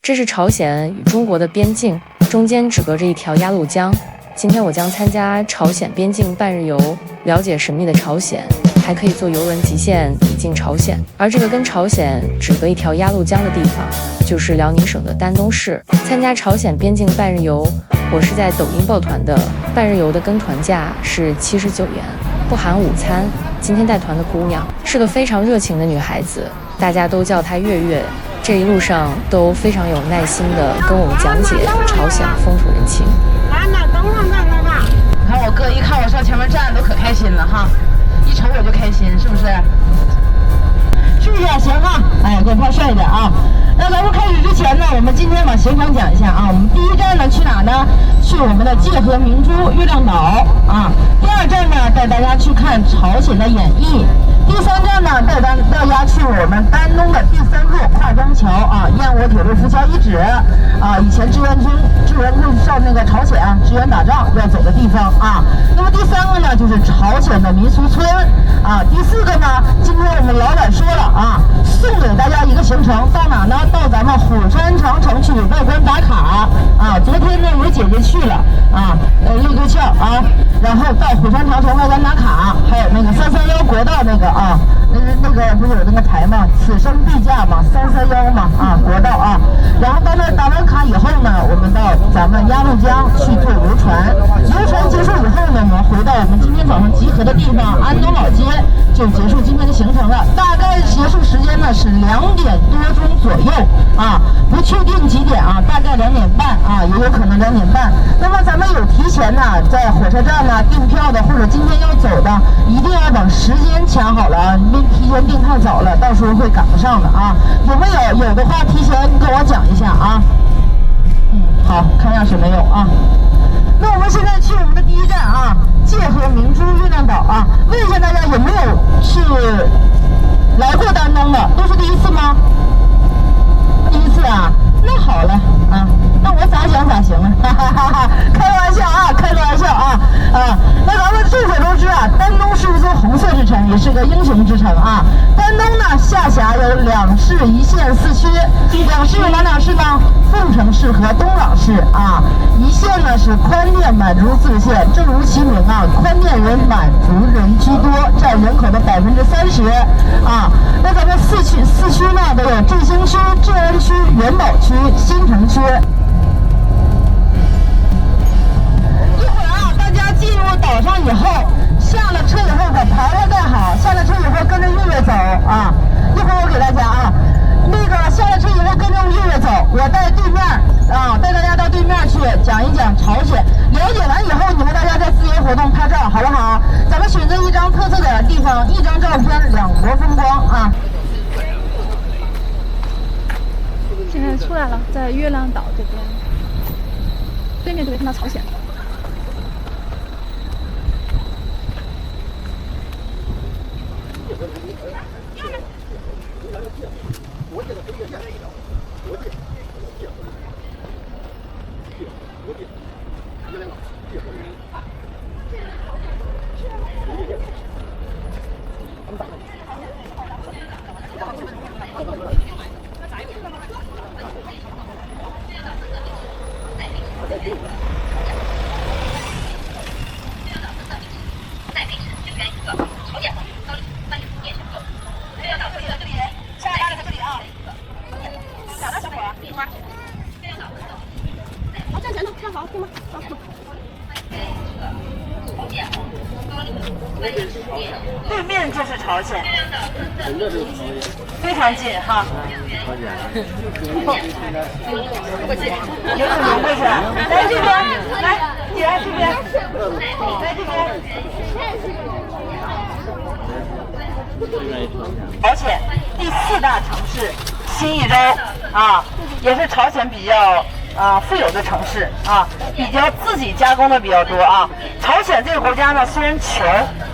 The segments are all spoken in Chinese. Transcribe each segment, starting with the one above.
这是朝鲜与中国的边境，中间只隔着一条鸭绿江。今天我将参加朝鲜边境半日游，了解神秘的朝鲜，还可以坐游轮极限抵进朝鲜。而这个跟朝鲜只隔一条鸭绿江的地方，就是辽宁省的丹东市。参加朝鲜边境半日游，我是在抖音报团的，半日游的跟团价是79元，不含午餐。今天带团的姑娘是个非常热情的女孩子，大家都叫她月月。这一路上都非常有耐心的跟我们讲解朝鲜的风土人情。你看我哥一看我上前面站都可开心了哈，一瞅我就开心，是不是？是不是啊？行哈，哎，给我拍帅一点啊！那咱们开始之前呢，我们今天把行程讲一下啊。我们第一站呢去哪呢？去我们的界河明珠月亮岛啊。第二站呢，带大家去看朝鲜的演艺。第三站呢，带大家去我们丹东的第3座跨江桥啊，燕窝铁路浮桥遗址啊，以前志愿军上那个朝鲜支援打仗要走的地方啊。那么第3个呢，就是朝鲜的民俗村啊。第4个呢，今天我们老板说了啊，送给大家一个行程，到哪呢？到咱们虎山长城去外观打卡啊。昨天呢，有姐姐去了啊，六对翘啊，然后到虎山长城外观打卡，还有那个331国道那个啊，那个不是有那个牌吗？此生必驾嘛，331嘛啊，国道啊。然后到那打完卡以后呢，我们到咱们鸭绿江去坐游船。游船结束以后呢，我们回到我们今天早上集合的地方安东老街，就结束今天的行程了。大概结束时间呢是2点多钟左右啊，不确定几点啊，大概2点半啊，也有可能2点半。那么咱们有提前呢，在火车站呢订票的，或者今天要走的，一定要把时间抢好了啊，别提前订太早了，到时候会赶不上的啊。有没有？有的话提前跟我讲一下啊。好，看样是没有啊。那我们现在去我们的第一站啊，界河明珠月亮岛啊。问一下大家有没有是来过丹东的？都是第一次吗？第一次啊，那好了啊，那我咋讲咋行啊，哈哈哈哈，开玩笑啊，开玩笑啊啊！那咱们众所周知啊，丹东是一座红色之城，也是个英雄之城啊。丹东呢，下辖有2市1县4区，2市有哪2市呢？凤城市和东朗市啊。1县呢是宽甸满族自治县，正如其名啊，宽甸人满族人居多，占人口的30%啊。那咱们4区呢都有振兴区、志安区、元宝区、新城区。一会儿啊，大家进入岛上以后，下了车以后把牌牌带好，下了车以后跟着月月走啊。一会儿我给大家啊，那个下了车以后跟着月月走，我带对面啊，带大家到对面去讲一讲朝鲜。了解完以后，你们大家再自由活动拍照，好不好？咱们选择一张特色点的地方，一张照片，2国风光啊。现在出来了，在月亮岛这边，对面就可以看到朝鲜。对面就是朝鲜，非常近哈。有请您过去，来这边，来，姐来这边，来这边。朝鲜第4大城市新义州啊，也是朝鲜比较富有的城市啊，比较自己加工的比较多啊。朝鲜这个国家呢，虽然穷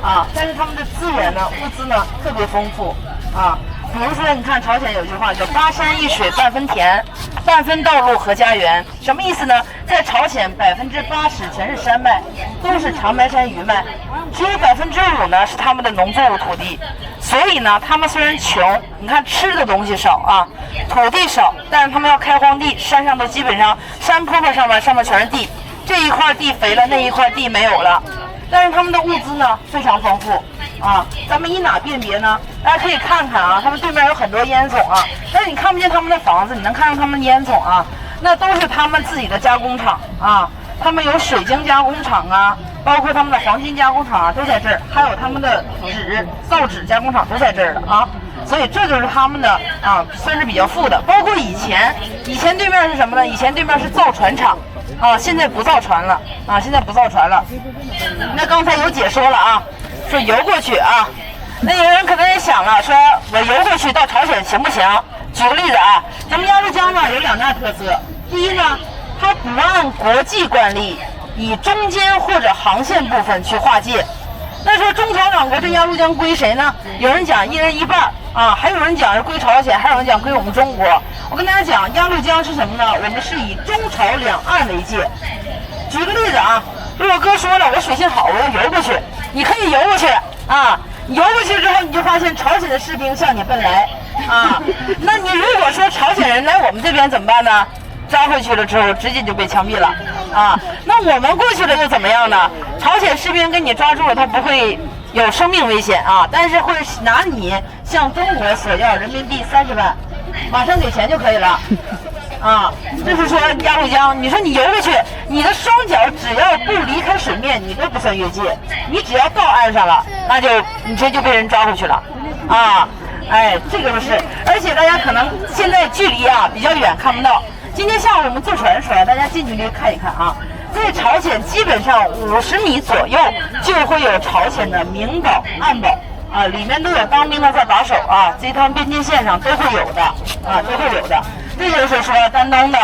啊，但是他们的资源呢、物资呢特别丰富啊。比如说，你看朝鲜有句话叫“8山一水半分田”，半分道路和家园，什么意思呢？在朝鲜80%全是山脉，都是长白山余脉，只有5%呢是他们的农作物土地。所以呢，他们虽然穷，你看吃的东西少啊，土地少，但是他们要开荒地，山上都基本上山坡坡上面全是地，这一块地肥了，那一块地没有了。但是他们的物资呢非常丰富啊，咱们以哪辨别呢？大家可以看看啊，他们对面有很多烟囱啊，但是你看不见他们的房子，你能看到他们的烟囱啊，那都是他们自己的加工厂啊，他们有水晶加工厂啊，包括他们的黄金加工厂啊都在这儿，还有他们的造纸加工厂都在这儿了啊，所以这就是他们的啊，算是比较富的。包括以前对面是什么呢？以前对面是造船厂。啊，现在不造船了啊！现在不造船了。那刚才有姐说了啊，说游过去啊。那有人可能也想了，说我游过去到朝鲜行不行？举个例子啊，咱们鸭绿江呢有2大特色。第一呢，它不按国际惯例以中间或者航线部分去划界。那说中朝两国这鸭绿江归谁呢？有人讲1人1半啊，还有人讲是归朝鲜，还有人讲归我们中国。我跟大家讲，鸭绿江是什么呢？我们是以中朝两岸为界。举个例子啊，如果哥说了我水性好，我要游过去，你可以游过去啊。你游过去之后，你就发现朝鲜的士兵向你奔来啊。那你如果说朝鲜人来我们这边怎么办呢？抓回去了之后，直接就被枪毙了啊。那我们过去了又怎么样呢？朝鲜士兵给你抓住了，他不会有生命危险啊，但是会拿你向中国索要人民币30万，马上给钱就可以了啊。这是说鸭绿江，你说你游过去，你的双脚只要不离开水面，你都不算越界，你只要到岸上了，那就你直接就被人抓回去了啊。哎，这个是，而且大家可能现在距离啊比较远，看不到。今天下午我们坐船的时候，大家近距离看一看啊，在朝鲜基本上50米左右就会有朝鲜的明堡、暗堡啊，里面都有当兵的在把守啊，这趟边境线上都会有的啊，都会有的。这就是说丹东的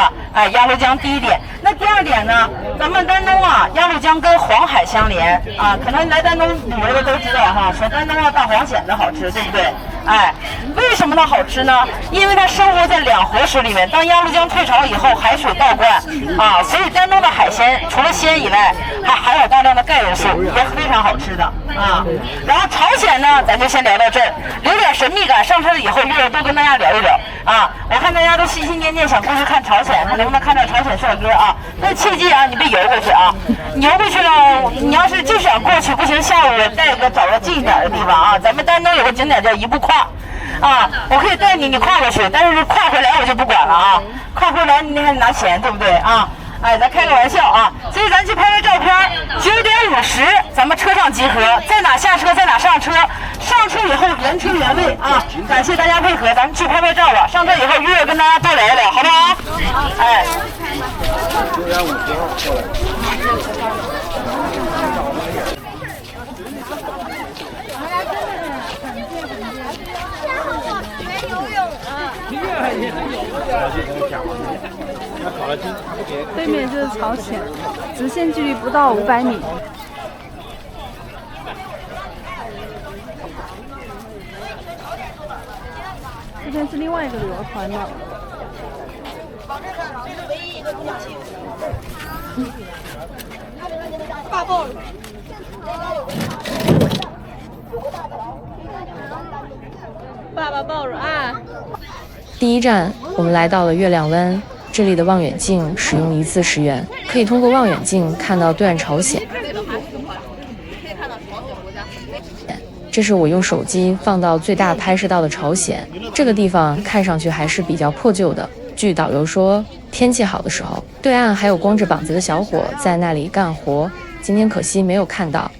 鸭绿江第一点。那第二点呢，咱们丹东啊，鸭绿江跟黄海相连啊，可能来丹东旅游的都知道哈，说丹东啊大黄蚬子好吃，对不对？哎，为什么它好吃呢？因为它生活在2活水里面。当鸭绿江退潮以后，海水倒灌啊，所以丹东的海鲜除了鲜以外，还含有大量的钙元素，也非常好吃的啊。然后朝鲜呢，咱就先聊到这儿，留点神秘感。上车了以后，一会儿多跟大家聊一聊啊。我看大家都心心念念想过去看朝鲜，看能不能看到朝鲜帅哥啊。但切记啊，你别游过去啊！你游过去了，你要是就想过去，不行，下午找个近一点的地方啊。咱们丹东有个景点叫一步跨。啊，我可以带你跨过去，但是跨回来我就不管了啊！跨回来你还得拿钱，对不对啊？哎，咱开个玩笑啊！所以咱去拍个照片，9点50咱们车上集合，在哪下车在哪上车，上车以后原车原位啊！感谢大家配合，咱们去拍照吧。上车以后约着跟大家多聊一聊，好不好？哎。9点50过来。对面就是朝鲜，直线距离不到500米。这边是另外一个旅游团的。大爆了！爸爸抱着啊！第一站，我们来到了月亮湾。这里的望远镜使用1次10元，可以通过望远镜看到对岸朝鲜。这是我用手机放到最大拍摄到的朝鲜。这个地方看上去还是比较破旧的。据导游说，天气好的时候，对岸还有光着膀子的小伙在那里干活。今天可惜没有看到。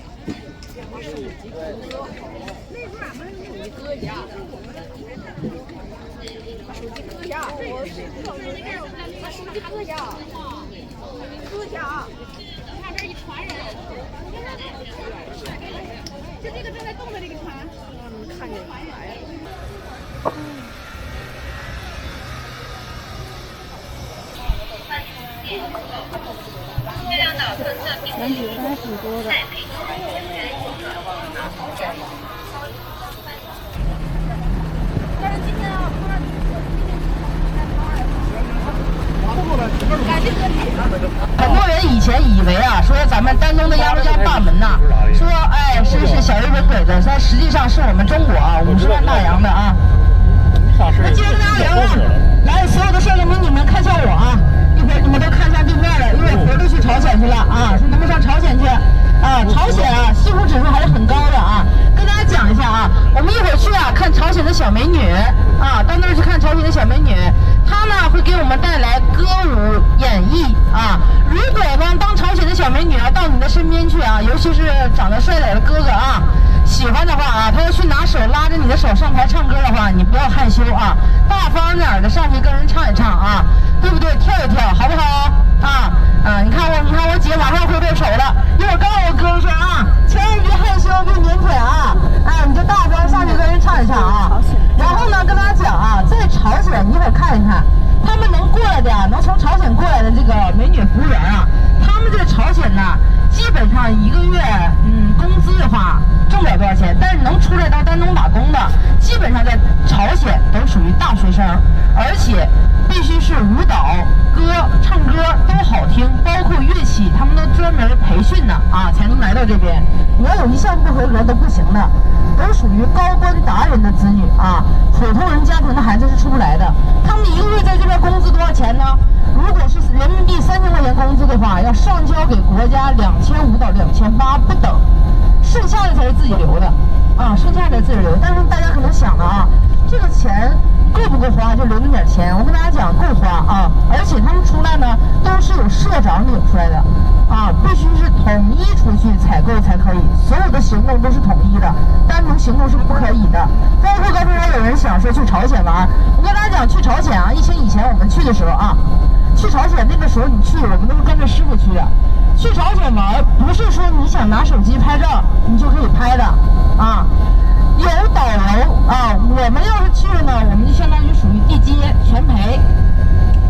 人比人还挺多的。很多人以前以为啊，说咱们丹东的鸭绿江大门呐，说哎是小日本鬼子，但实际上是我们中国啊50万大洋的啊。那接着跟大家聊啊，来所有的帅哥美女们看向我啊，一会儿你们都看向对面了，因为活都去朝鲜去了啊，说能不能上朝鲜去啊？朝鲜啊，幸福指数还是很高的啊。跟大家讲一下啊，我们一会儿去啊看朝鲜的小美女啊，到那儿去看朝鲜的小美女，她呢会给我们带来歌舞演绎啊。如果呢当朝鲜的小美女啊到你的身边去啊，尤其是长得帅点的哥哥啊，喜欢的话啊，他要去拿手拉着你的手上台唱歌的话，你不要害羞啊，大方点的上去跟人唱一唱啊，对不对？跳一跳，好不好？你看我姐马上会动手了，一会儿告诉我哥说啊，千万别害羞，别腼腆啊，你就大方上去跟人唱一唱啊。然后呢，跟大家讲啊，在朝鲜你一会儿看一看，他们能过来的，能从朝鲜过来的这个美女服务员啊，他们这个朝鲜呢，基本上一个月工资的话挣不了多少钱，但是能出来到丹东打工的，基本上在朝鲜都属于大学生，而且必须是舞蹈、唱歌都好听，包括乐器，他们都专门培训的啊，才能来到这边。你要有一项不合格都不行的，都属于高官达人的子女啊，普通人家庭的孩子是出不来的。他们一个月在这边工资多少钱呢？如果是人民币3000块钱工资的话，要上交给国家2500到2800不等，剩下的才是自己留的啊，剩下的自己留。但是大家可能想了啊，这个钱够不够花？就留那点钱。我跟大家讲，够花啊！而且他们出来呢，都是有社长领出来的啊，必须是统一出去采购才可以，所有的行动都是统一的，单独行动是不可以的。包括刚才有人想说去朝鲜玩，我跟大家讲，去朝鲜啊，疫情以前我们去的时候啊，去朝鲜那个时候你去，我们都是跟着师傅去的。去朝鲜玩不是说你想拿手机拍照你就可以拍的啊，有导游啊。我们要是去了呢，我们就相当于属于地接全陪。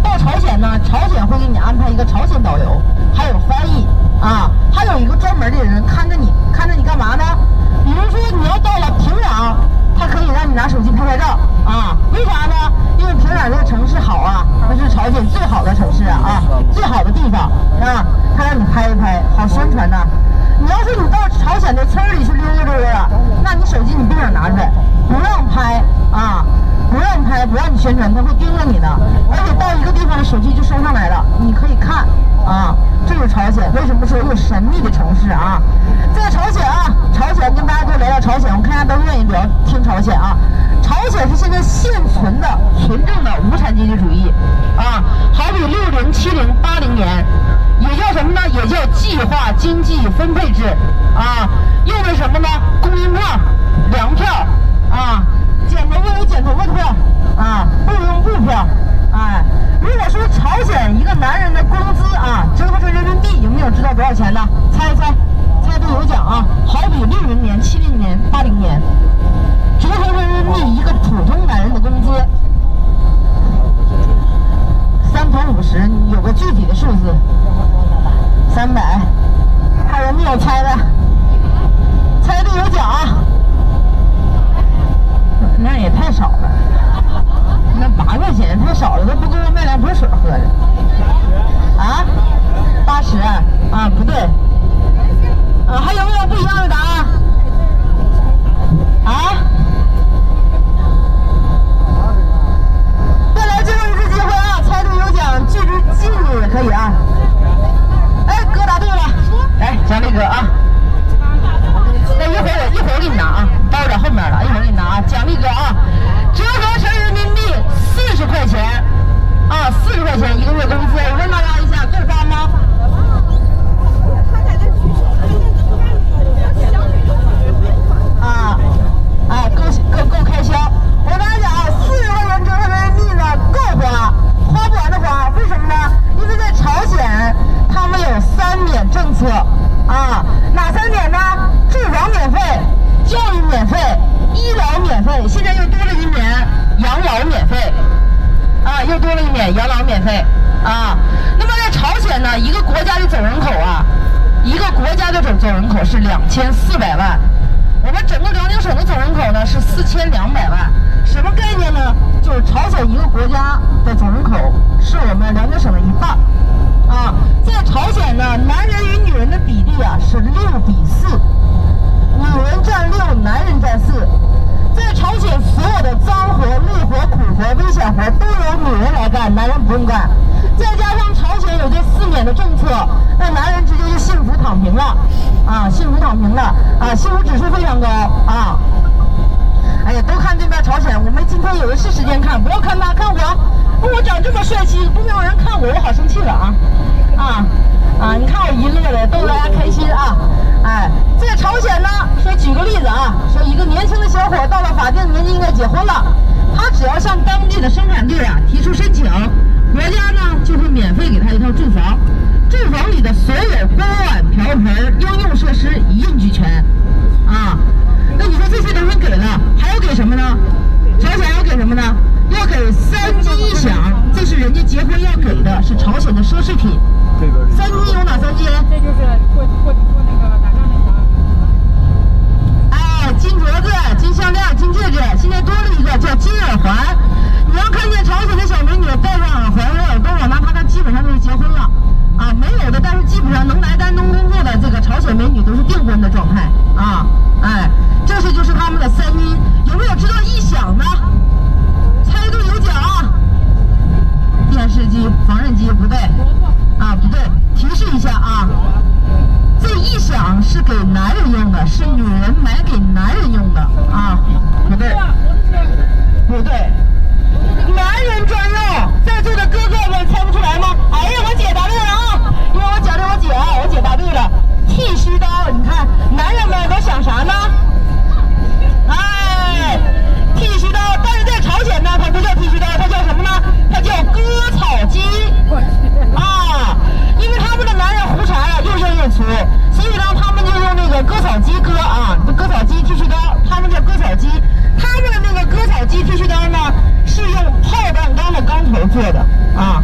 到朝鲜呢，朝鲜会给你安排一个朝鲜导游，还有翻译啊，还有一个专门的人看着你干嘛呢？比如说你要到了平壤，他可以让你拿手机拍照啊。为啥呢？因为平壤这个城市好啊，那是朝鲜最好的城市啊，最好的地方啊，他让你拍一拍，好宣传呐。你要是你到朝鲜的村里去溜达溜达，那你手机你不想拿出来，不让拍啊，不让拍，不让你宣传，他会盯着你的。而且到一个地方的手机就收上来了，你可以看啊。这是朝鲜，为什么说有神秘的城市啊？在朝鲜啊，朝鲜跟大家多聊聊朝鲜，我看大家都愿意聊听朝鲜啊。朝鲜是现在现存的纯正的无产阶级主义啊，好比60、70、80年，也叫什么呢？也叫计划经济分配制啊。用的什么呢？公银票、粮票啊，剪头发有剪头发的票啊，不用布票。如果说朝鲜一个男人的工资啊，折合成人民币，有没有知道多少钱的？猜一猜，猜对有奖啊！好比60年、70年、80年，折合成人民币一个普通男人的工资，3头50，有个具体的数字，300，还有没有猜的？猜对有奖啊！那也太少了。那8块钱太少了，都不够我买2瓶水喝的。啊，80啊，不对。还有没有不一样的答案？啊？再来最后一次机会啊！猜对有奖，拒之记忆也可以啊。哎，哥答对了，来奖励哥啊。那一会儿给你拿啊，包在后面了，一会儿给你拿啊，奖励哥啊，折合成人民币40块钱啊，40块钱一个月工资。我问大家一下，够花吗？够开销。我跟大家讲啊，40块钱折合人民币呢，够花，花不完的花。为什么呢？因为在朝鲜他们有3免政策啊，哪3免呢？住房免费，教育免费，医疗免费，现在又多了1免养老免费啊，又多了1免养老免费啊。那么在朝鲜呢，一个国家的总人口啊，一个国家的总人口是2400万，我们整个辽宁省的总人口呢是4200万，什么概念呢？就是朝鲜一个国家的总人口是我们辽宁省的一半。啊，在朝鲜呢，男人与女人的比例啊是6比4，女人占6，男人占4。在朝鲜，所有的脏活、累活、苦活、危险活都由女人来干，男人不用干。再加上朝鲜有这4免的政策，那男人直接就幸福躺平了，啊，幸福躺平了，啊，幸福指数非常高啊。哎呀，都看这边朝鲜，我们今天有的是时间看，不要看他，看我长这么帅气，不没有人看我，我好生气了啊！你看我一乐的，逗大家开心啊！哎，在朝鲜呢，说举个例子啊，说一个年轻的小伙到了法定年纪应该结婚了，他只要向当地的生产队啊提出申请，国家呢就会免费给他一套住房，住房里的所有锅碗瓢盆应用设施一应俱全啊。那你说这些东西给了，还要给什么呢？朝鲜要给什么呢？要给3金1饷，这是人家结婚要给的，是朝鲜的奢侈品。3金有哪3金？这就是过那个打仗那啥。哎，金镯子、金项链、金戒指，现在多了一个叫金耳环。你要看见朝鲜的小美女戴上耳环、耳朵往那她基本上就是结婚了啊。没有的，但是基本上能来单能工作的这个朝鲜美女都是订婚的状态啊。哎，这就是他们的3金。有没有知道1饷呢？猜对有奖。电视机、缝纫机不对啊，不对，提示一下啊，这1饷是给男人用的，是女人买给男人用的啊，不对，不对，男人专用。在座的哥哥们猜不出来吗？哎呀，我姐答对了啊，因为我讲究我姐答对了。剃须刀，你看男人们都想啥呢？哎，剃须刀，但是在朝鲜呢，它不叫剃须刀，它叫什么呢？它叫割草机啊，因为他们的男人胡茬呀又硬又粗，所以呢他们就用那个割草机割啊，割草机剃须刀，他们叫割草机。他们的那个割草机剃须刀呢是用炮弹钢的钢头做的啊。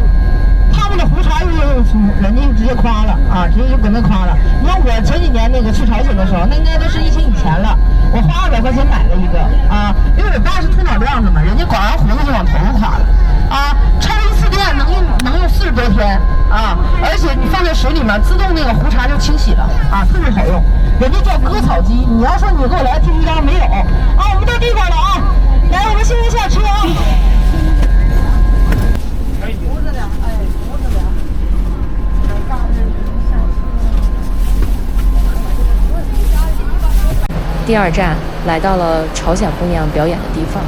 他们的胡茬又硬又粗，人家就直接夸了啊，直接就搁那夸了。你看我前几年那个去朝鲜的时候，那应该都是疫情以前了，我花200块钱买了一个啊，因为我爸是秃脑量的嘛，人家刮完胡子就往头上夸了啊，超一次电能用40多天啊，而且你放在水里面自动那个胡茬就清洗了啊，特别好用。人家叫割草机，你要说你给我来剃须刀没有啊？我们到地方了啊，来，我们现在下车啊。第2站来到了朝鲜姑娘表演的地方。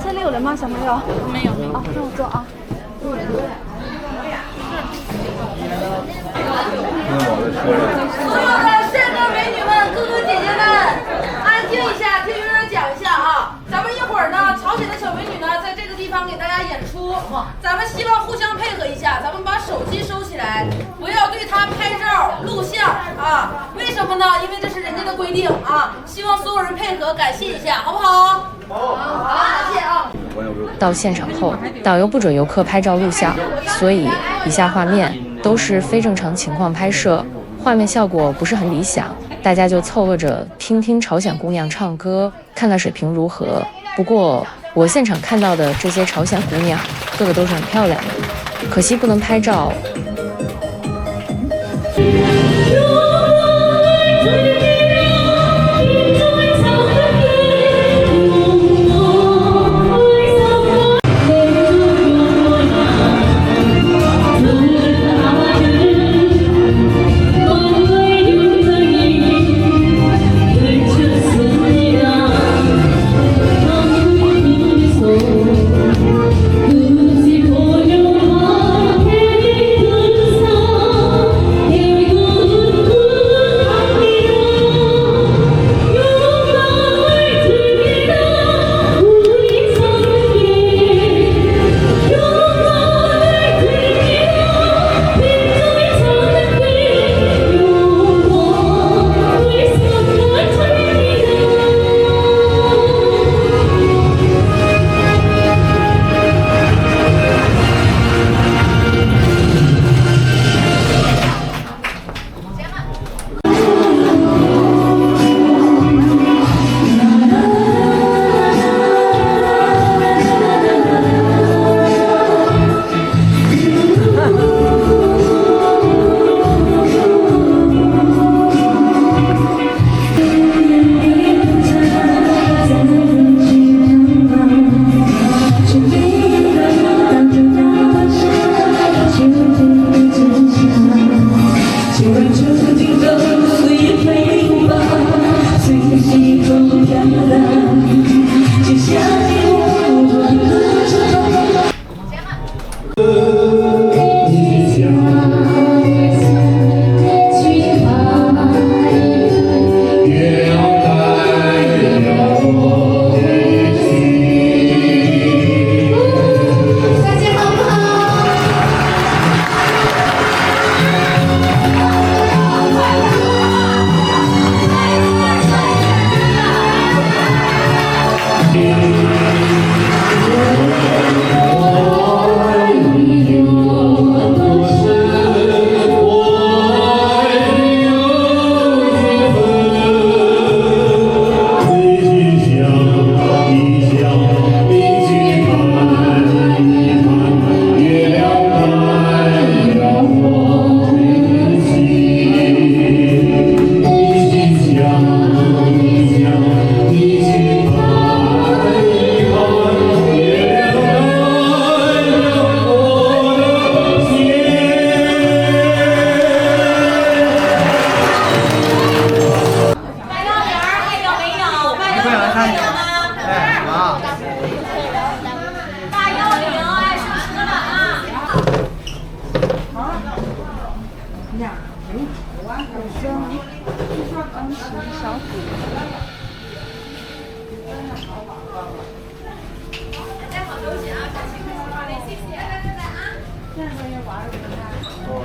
这里有人吗，小朋友？没有。啊，那我坐啊。所有的帅哥美女们、哥哥姐姐们，安静一下，听学长讲一下啊。咱们一会儿呢，朝鲜的小美女呢，在这个地方给大家演出。咱们希望互相配合一下，咱们把手机收起来，不要对她拍照、录像啊。为什么呢？因为这是人家的规定啊。希望所有人配合，感谢一下，好不好？好，感谢啊。到现场后，导游不准游客拍照录像，所以以下画面都是非正常情况拍摄，画面效果不是很理想，大家就凑合着听听朝鲜姑娘唱歌，看看水平如何。不过我现场看到的这些朝鲜姑娘，个个都是很漂亮的，可惜不能拍照。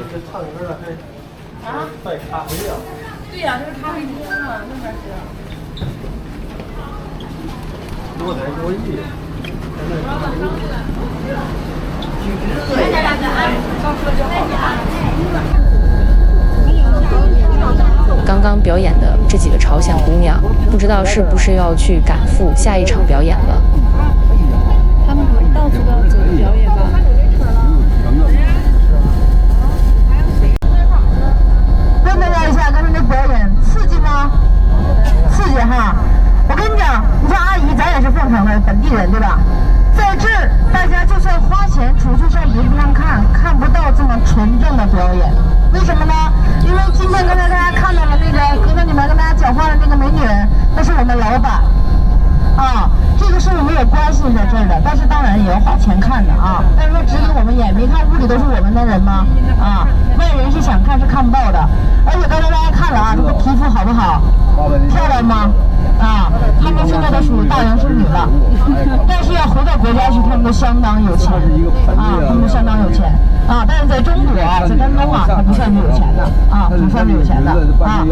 这唱歌的还带咖啡啊？对呀，这是咖啡厅啊，那边是。多才多艺。刚刚表演的这几个朝鲜姑娘，不知道是不是要去赶赴下一场表演了。他们可能到处都要走表演吧。问大家一下，刚才那表演刺激吗？刺激哈！我跟你讲，你像阿姨，咱也是凤城的本地人，对吧？在这儿，大家就算花钱出去上别地方看，看不到这么纯正的表演。为什么呢？因为今天刚才大家看到了那个搁在里面跟大家讲话的那个美女，那是我们老板啊，这个是我们有关系在这儿的，但是当然也要花钱看的啊。但是说只给我们演，没看屋里都是我们的人吗？啊，外人是想看是看不到的。而且刚才大家看了啊，这个皮肤好不好？漂亮吗？啊，他们现在都属于大龄剩女了，但是要回到国家去，他们都相当有钱啊，他们都相当有钱啊。但是在中国，在山东啊，他不算是有钱的啊，不算是有钱的啊，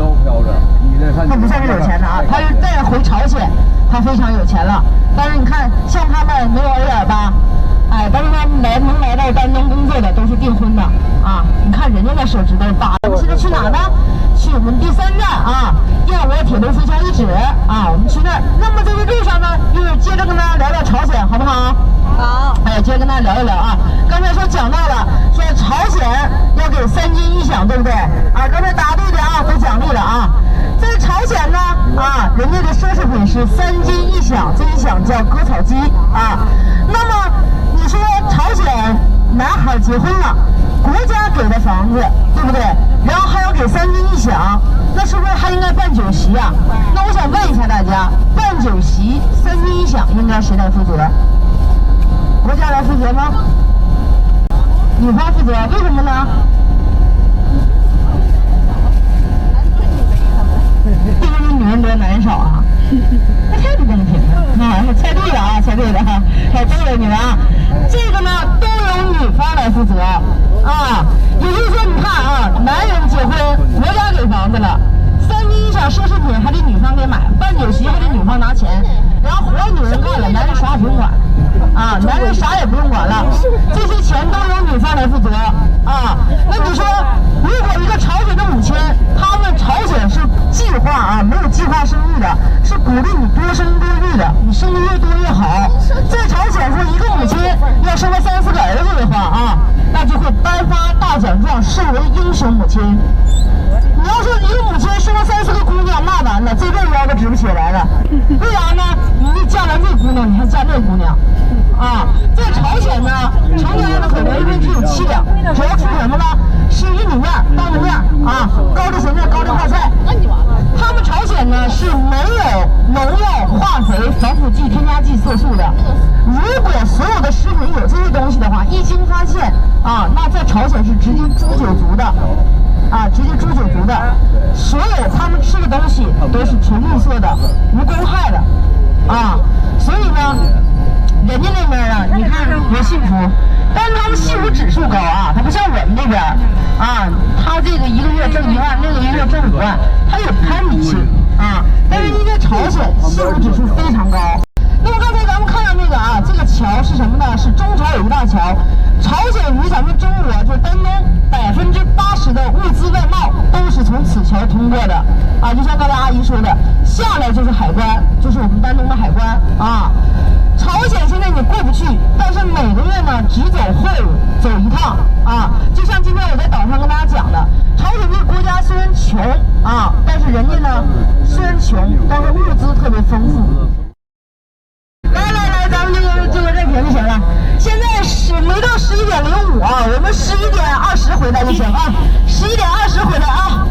他不算是有钱的啊。他是再回朝鲜，他非常有钱了。但是你看，像他们没有儿眼吧？哎，但是他们能来到丹东工作的都是订婚的啊。你看人家那手指头大。我们现在去哪呢？去我们第3站啊，燕窝铁路非常遗址啊，我们去那儿。那么在这路上呢，又接着跟大家聊聊朝鲜，好不好？好。哎，接着跟大家聊一聊啊。刚才说讲到了，说朝鲜要给3金1饷，对不对？啊，刚才答对的啊，都奖励了啊。在朝鲜呢，啊，人家的奢侈品是3金1饷，这1饷叫割草机啊。那么你说朝鲜男孩结婚了，国家给的房子，对不对？然后还要给3金1饷，那是不是还应该办酒席啊？那我想问一下大家，办酒席3金1饷应该谁来负责？国家来负责吗？女方负责，为什么呢？因为女人多，男人少啊。那太不公平了啊！猜对了啊，猜对了啊，猜对了你们啊。这个呢都由女方来负责啊，也就是说你看啊，男人结婚国家给房子了，3金1饷奢侈品还得女方给买，办酒席还得女方拿钱，然后活女人干了，男人啥也不用管啊，男人啥也不用管了，这些钱都由女方来负责啊。那你说，如果一个朝鲜的母亲，他们朝鲜是计划啊，没有计划生育的，是鼓励你多生多育的，你生的越多越好。在朝鲜说一个母亲要生了3、4个儿子的话啊，那就会颁发大奖状，视为英雄母亲。你要说一个母亲生了3、4个姑娘，那完了，这辈子腰都直不起来了。为啥呢？你嫁完这姑娘，你还嫁那姑娘啊？在朝鲜呢，成年人的口粮一天只有7两，主要出什么呢？是玉米面、当归面啊，高丽咸菜、高丽泡菜。他们朝鲜呢是没有农药、化肥、防腐剂、添加剂、色素的。如果所有的食品有这些东西的话，一经发现朝鲜是直接诛九族的，啊，直接诛九族的，所有他们吃的东西都是纯绿色的，无公害的，啊，所以呢，人家那边啊，你看多幸福，但是他们幸福指数高啊，他不像我们这边啊，他这个一个月挣1万，那个一个月挣5万，他有攀比性啊，但是人家朝鲜幸福指数非常高。那么刚才咱们看到那个啊，这个桥是什么呢？是中朝友谊大桥。朝鲜与咱们中国就是丹东80%的物资外贸都是从此桥通过的啊，就像刚才阿姨说的，下来就是海关，就是我们丹东的海关啊。朝鲜现在你过不去，但是每个月呢只走货物走一趟啊，就像今天我在岛上跟大家讲的，朝鲜这个国家虽然穷啊，但是人家呢虽然穷，但是物资特别丰富。来，咱们这个认评就行了。现在没到11点05啊，我们11点20回来就行啊，11点20回来啊。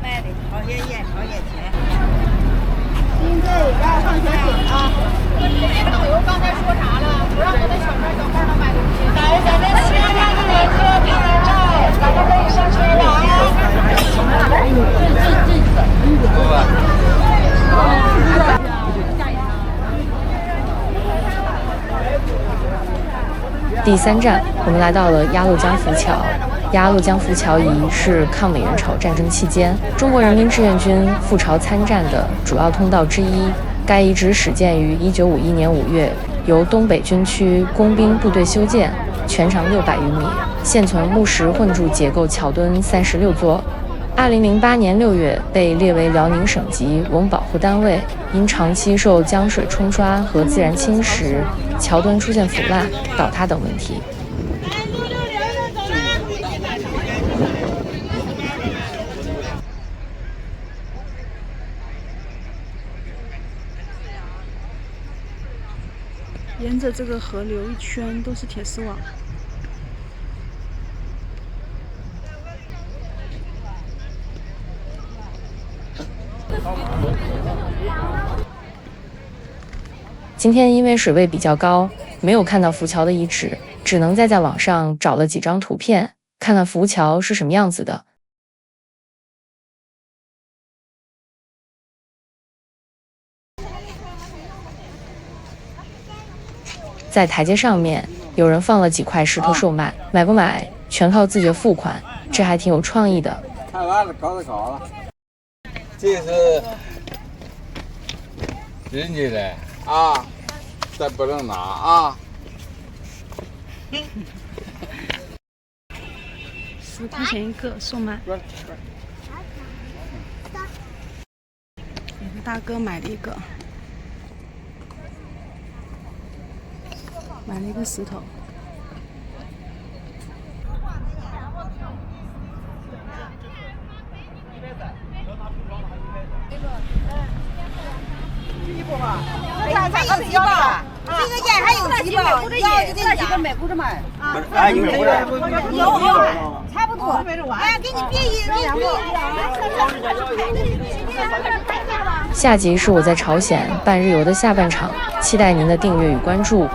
卖的朝鲜烟、朝鲜钱。现在也要上小姐啊！导游刚才说啥了？不让我在小摊小贩上买东西。咱们前面的车平安站，咱们可以上车了啊！第3站，我们来到了鸭绿江浮桥。鸭绿江浮桥遗是抗美援朝战争期间中国人民志愿军赴朝参战的主要通道之一。该遗址始建于1951年5月，由东北军区工兵部队修建，全长600余米，现存木石混铸结构桥墩36座。2008年6月被列为辽宁省级文物保护单位，因长期受江水冲刷和自然侵蚀，桥墩出现腐烂、倒塌等问题。沿着这个河流一圈都是铁丝网。今天因为水位比较高，没有看到浮桥的遗址，只能在网上找了几张图片，看看浮桥是什么样子的。在台阶上面，有人放了几块石头售卖，买不买全靠自己的付款，这还挺有创意的。看完了，搞了。这是人家的啊，咱不能拿啊。10块钱一个售卖。有个大哥买了一个。买了一个石头，还有鸡包，这个烟还有鸡包，要就给你讲。买不着买啊？有，差不多。哎，给你别一人。下集是我在朝鲜半日游的下半场，期待您的订阅与关注。